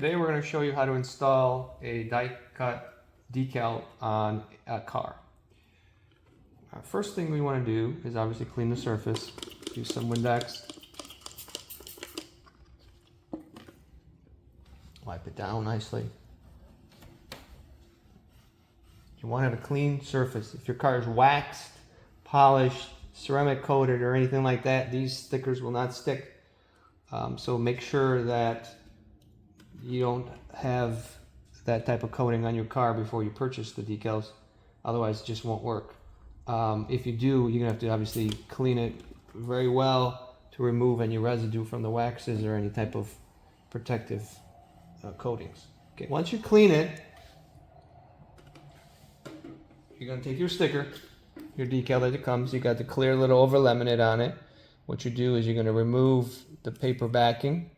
Today we're going to show you how to install a die cut decal on a car. First thing we want to do is obviously clean the surface. Use some Windex. Wipe it down nicely. You want to have a clean surface. If your car is waxed, polished, ceramic coated, or anything like that, these stickers will not stick. So make sure that you don't have that type of coating on your car before you purchase the decals. Otherwise, it just won't work. If you do, you're gonna have to obviously clean it very well to remove any residue from the waxes or any type of protective coatings. Okay, once you clean it, you're gonna take your sticker, your decal as it comes. You got the clear little over laminate on it. What you do is you're gonna remove the paper backing,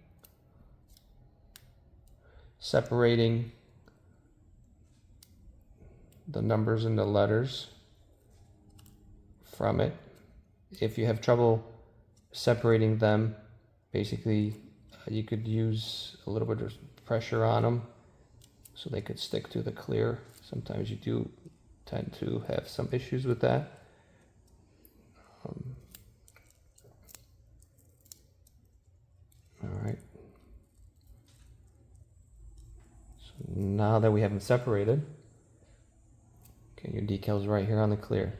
separating the numbers and the letters from it. If you have trouble separating them, basically you could use a little bit of pressure on them so they could stick to the clear. Sometimes you do tend to have some issues with that. All right. Now that we have them separated, okay, your decal's right here on the clear,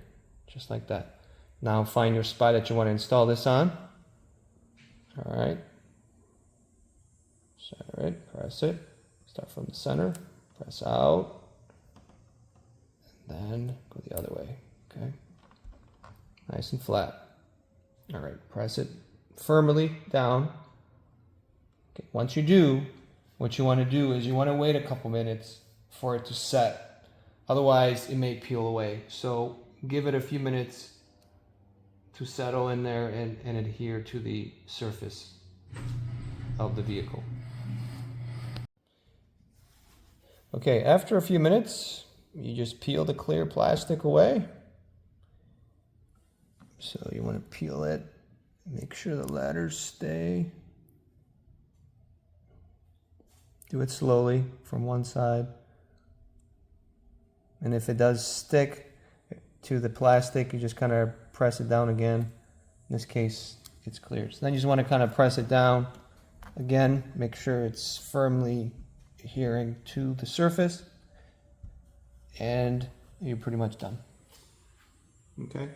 just like that. Now find your spot that you want to install this on. All right, center it, press it, start from the center, press out, and then go the other way, okay? Nice and flat. All right, press it firmly down. Okay, once you do, what you want to do is you want to wait a couple minutes for it to set. Otherwise, it may peel away. So give it a few minutes to settle in there and adhere to the surface of the vehicle. Okay, after a few minutes, you just peel the clear plastic away. So you want to peel it, make sure the letters stay. Do it slowly from one side. And if it does stick to the plastic, you just kind of press it down again. In this case, it's clear. So then you just want to kind of press it down again, make sure it's firmly adhering to the surface, and you're pretty much done. Okay.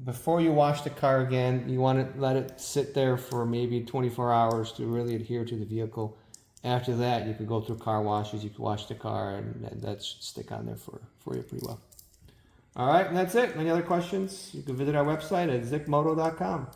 Before you wash the car again, you want to let it sit there for maybe 24 hours to really adhere to the vehicle. After that, you could go through car washes, you could wash the car, and that should stick on there for you pretty well. All right, and that's it. Any other questions? You can visit our website at zicmoto.com.